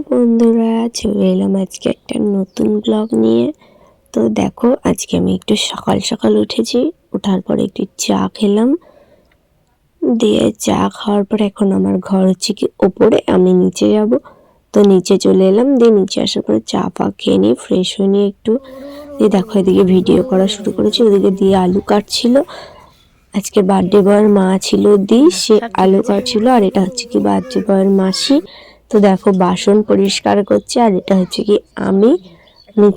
বন্ধুরা, চলে এলাম আজকে একটা নতুন ব্লগ নিয়ে। তো দেখো, আজকে আমি একটু সকাল সকাল উঠেছি। ওঠার পরে একটু চা খেলাম, দিয়ে চা খাওয়ার পর এখন আমার ঘর হচ্ছে কি ওপরে, আমি নিচে যাব। তো নিচে চলে এলাম, দিয়ে নিচে আসার পরে চা পা খেয়ে নিয়ে ফ্রেশ হয়ে নিয়ে একটু দিয়ে দেখো এদিকে ভিডিও করা শুরু করেছি। ওদিকে দিয়ে আলু কাটছিল। আজকে বার্থডে বয়ের মা ছিল, সে আলু কাটছিল। আর এটা হচ্ছে কি বার্থডে বয়ের মাসি। তো দেখো বাসন পরিষ্কার করছে। আর এটা হচ্ছে কি আমি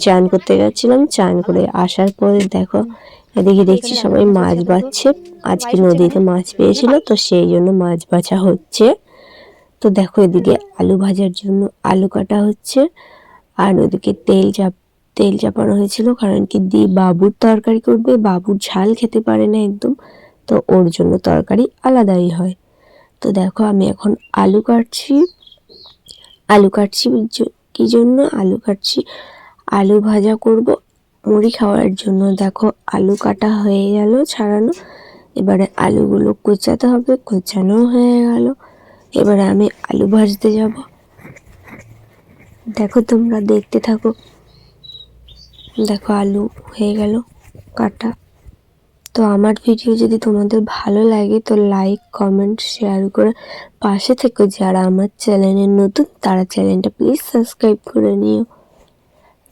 চান করতে গেছিলাম, চান করে আসার পরে দেখো এদিকে দেখছি সবাই মাছ বাছছে। আজকে নদীতে মাছ পেয়েছিল, তো সেই জন্য মাছ বাছা হচ্ছে। তো দেখো এদিকে আলু ভাজার জন্য আলু কাটা হচ্ছে। আর ওদিকে তেল চাপানো হয়েছিল, কারণ কি বাবুর তরকারি করবে। বাবুর ঝাল খেতে পারে না একদম, তো ওর জন্য তরকারি আলাদাই হয়। তো দেখো আমি এখন আলু কাটছি কি জন্য আলু কাটছি, আলু ভাজা করব মুড়ি খাওয়ার জন্য। দেখো আলু কাটা হয়ে গেল, ছাড়ানো। এবারে আলুগুলো কুচাতে হবে, কুচানো হয়ে গেল। এবারে আমি আলু ভাজতে যাব। দেখো তোমরা দেখতে থাকো। দেখো আলু হয়ে গেল কাটা। তো আমার ভিডিও যদি তোমাদের ভালো লাগে তো লাইক কমেন্ট শেয়ার করে পাশে থেকো। যারা আমার চ্যানেলে নতুন তারা চ্যানেলটা প্লিজ সাবস্ক্রাইব করে নিও।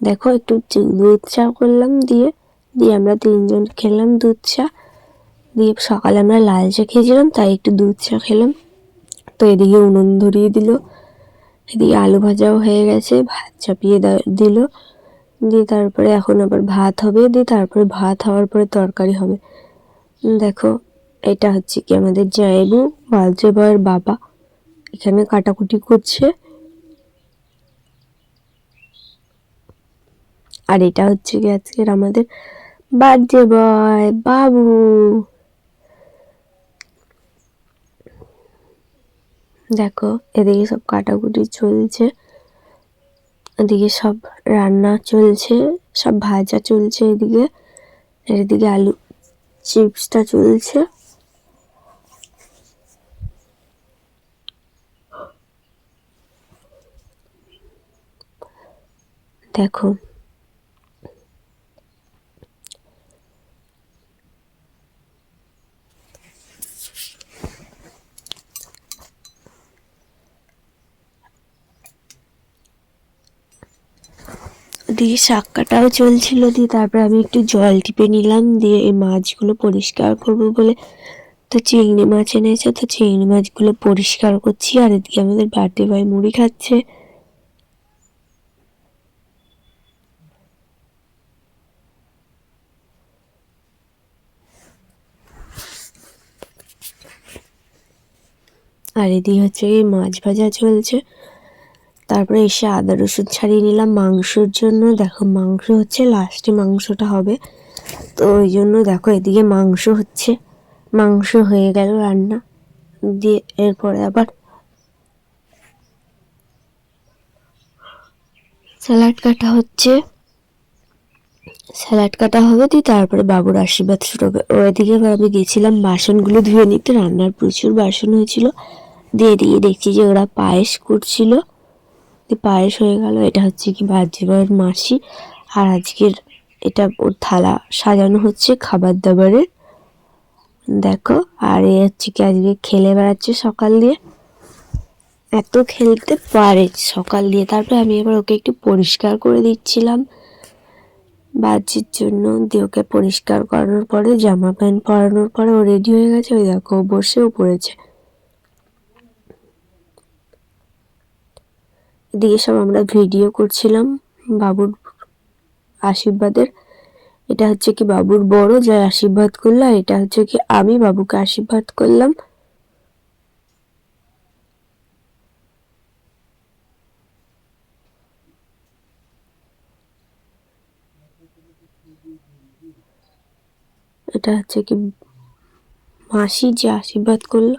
দেখো একটু দুধ চা করলাম, দিয়ে আমরা তিনজন খেলাম দুধ চা। দিয়ে সকালে আমরা লাল চা খেয়েছিলাম, তাই একটু দুধ চা খেলাম। তো এদিকে উনুন ধরিয়ে দিল, এদিকে আলু ভাজাও হয়ে গেছে, ভাত চাপিয়ে দিল। দিয়ে তারপরে এখন আবার ভাত হবে, দিয়ে তারপরে ভাত হওয়ার পরে তরকারি হবে। দেখো এটা হচ্ছে কি আমাদের জায়েবু, বালচে বয়ের বাবা, এখানে কাটাকুটি করছে। আর এটা হচ্ছে কি আজকের আমাদের বার্থডে বয় বাবু। দেখো এদিকে সব কাটাকুটি চলছে, এদিকে সব রান্না চলছে, সব ভাজা চলছে। এদিকে আলু চিপসটা চলছে। দেখো দিয়ে শাক কাটাও চলছিল। দিয়ে তারপরে আমি একটু জল টিপে নিলাম, দিয়ে এই মাছগুলো পরিষ্কার করবো বলে তো চিংড়ি মাছ এনেছে, তো চিংড়ি মাছগুলো পরিষ্কার করছি। আর এদিকে আমাদের বার্থডে বয় মুড়ি খাচ্ছে। আর এদিকে হচ্ছে এই মাছ ভাজা চলছে। তারপরে এসে আদা রসুন ছাড়িয়ে নিলাম মাংসর জন্য। দেখো মাংস হচ্ছে, লাস্টে মাংসটা হবে, তো ওই জন্য দেখো এদিকে মাংস হচ্ছে। মাংস হয়ে গেল রান্না, দিয়ে এরপরে আবার স্যালাড কাটা হচ্ছে, স্যালাড কাটা হবে। দিয়ে তারপরে বাবুর আশীর্বাদ শুরু হবে। ওইদিকে আমি গেছিলাম বাসনগুলো ধুয়ে নিতে, রান্নার প্রচুর বাসন হয়েছিল। দিয়ে দেখছি যে ওরা পায়েস করছিল, পায়েস হয়ে গেল। এটা হচ্ছে কি বার্থডে মাসি। আর আজকের এটা ওর থালা সাজানো হচ্ছে খাবার দাবারের। দেখো আর এ হচ্ছে কি আজকে খেলে বেড়াচ্ছে সকাল দিয়ে, এত খেলতে পারে সকাল দিয়ে। তারপরে আমি এবার ওকে একটু পরিষ্কার করে দিচ্ছিলাম বাজির জন্য। দিয়ে ওকে পরিষ্কার করানোর পরে জামা প্যান্ট পরানোর পরে ও রেডি হয়ে গেছে। ওই দেখো বসেও পড়েছে। এদিকে সব আমরা ভিডিও করছিলাম বাবুর আশীর্বাদের। এটা হচ্ছে কি বাবুর বড় যা আশীর্বাদ করলো, আর এটা হচ্ছে কি আমি বাবুকে আশীর্বাদ করলাম। এটা হচ্ছে কি মাসি যে আশীর্বাদ করলো।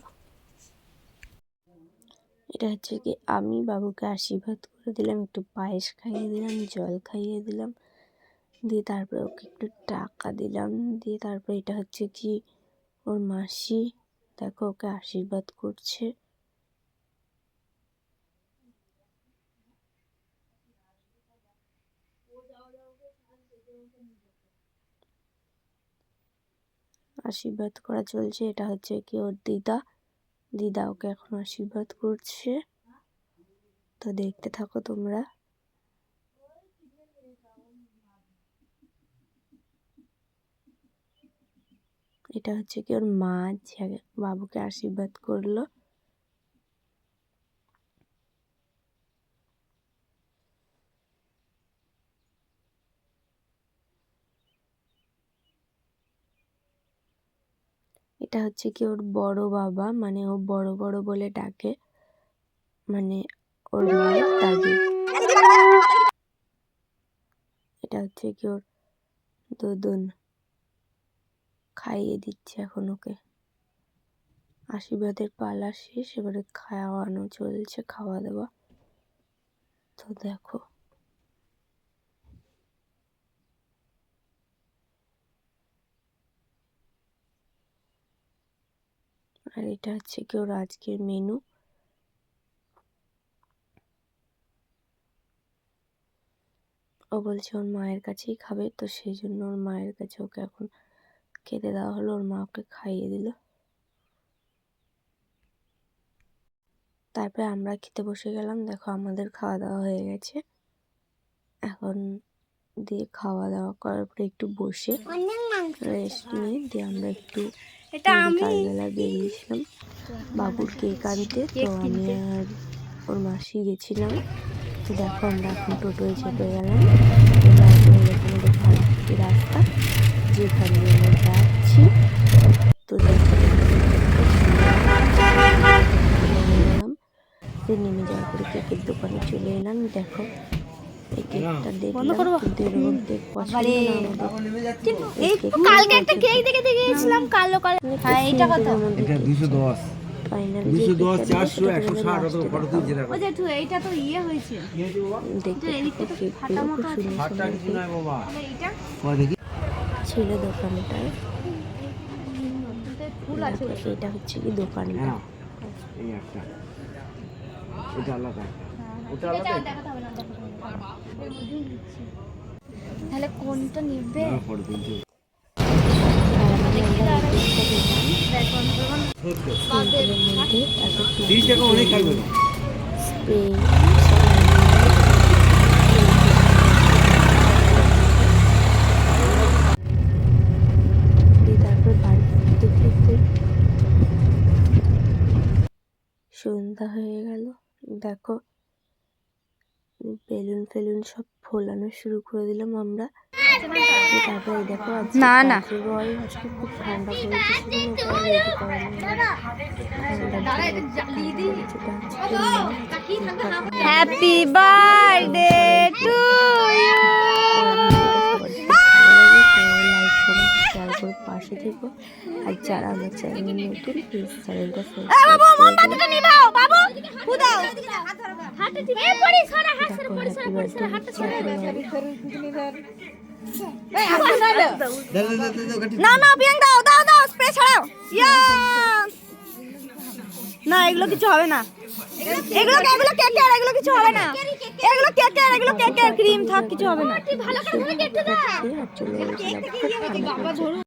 এটা হচ্ছে কি আমি বাবুকে আশীর্বাদ করে দিলাম, একটু পায়েস খাইয়ে দিলাম, জল খাইয়ে দিলাম। দিয়ে তারপরে ওকে একটু টাকা দিলাম। দিয়ে তারপরে এটা হচ্ছে কি ওর মাসি, দেখো ওকে আশীর্বাদ করছে। আশীর্বাদ করা চলছে। এটা হচ্ছে কি ওর দিদা, দিদা ওকে এখন আশীর্বাদ করছে, তো দেখতে থাকো তোমরা। এটা হচ্ছে কি ওর মা যে বাবুকে আশীর্বাদ করলো। এটা হচ্ছে কি ওর বড় বাবা, মানে ও বড় বড় বলে ডাকে, মানে ওর মায়ের দাদু। এটা হচ্ছে কি ওর দুদুন, খাইয়ে দিচ্ছে এখন ওকে। আশীর্বাদের পালা শেষ, এবারে খাওয়ানো চলছে, খাওয়া দাওয়া। তো দেখো আর এটা হচ্ছে কি ওর আজকের মেনু। ও বলছে ওর মায়ের কাছেই খাবে, তো সেই জন্য ওর মায়ের কাছে ওকে এখন খেতে দেওয়া হলো। ওর মা ওকে খাইয়ে দিল। তারপরে আমরা খেতে বসে গেলাম। দেখো আমাদের খাওয়া দাওয়া হয়ে গেছে। এখন দিয়ে খাওয়া দাওয়া করার পরে একটু বসে রেস্ট নিয়ে দিয়ে আমরা একটু বিকালবেলা বেরিয়েছিলাম বাবুর কেক আনতে। তো আমি আর ওর মাসি গেছিলাম। তো দেখো আমরা এখন টোটোয় চেপে গেলাম। আমাদের ভাড়াটি রাস্তা যেখান দিয়ে আমরা যাচ্ছি। তো দেখো নেমে যাওয়ার পরে কেকের দোকানে চলে এলাম। দেখো এই কেকটা দেখলাম, কিন্তু এর মধ্যে পছন্দ না আমাদের। কালকে একটা কেক দেখে গিয়েছিলাম কালো কালো। হ্যাঁ এটা কত? এটা 210 ফাইনালি 210 400 160 অত কত দিন যেটা ওই যে একটু এইটা তো ইয়ে হয়েছে। দেখতে থাকো কেকগুলো খুব সুন্দর হাতটা সুন্দর কিছু নাই বাবা এইটা কই দেখি ছিল দোকানটায়। ফুল আছে। দেখো এটা হচ্ছে কি দোকানটা। হ্যাঁ এই একটা এটা আলাদা ওটা এটা আলাদা দেখাতে হবে না, দেখাতে হবে না। এর মধ্যেই নিচ্ছি। তাহলে কোনটা নিবে? না পড়ে দিন তো মধ্যে তারপর 30 টাকা অনেক খাইবে স্প্রে তারপর বাড়ি ফিরতে ফিরতে সন্ধ্যা হয়ে গেল। দেখো বেলুন ফেলুন সব ফোলানো শুরু করে দিলাম আমরা। তারপরে দেখো আজকে না না বল আজকে খুব ঠান্ডা পড়েছে, সেজন্য ওকে আর রেডি করানো হয়নি। Happy birthday to you. Like comment share করে পাশে থেকো। আর যারা আমার চ্যানেল নতুন প্লিজ চ্যানেলটা মোমবাতিটা নিবাও বাবু খুদাও হাতে ঠিক এই পড়ি সরা হাত সরা পড়ি সরা পড়ি সরা হাতটা সরা না না পিয়াং দাও দাও দাও স্প্রে ছড়াও ইয়া না এগুলো কিছু হবে না, এগুলো কেকের, এগুলো কিছু হবে না, এগুলো কেকের ক্রিম থাক কিছু হবে না। ভালো করে ধরে কেটে দাও। চলে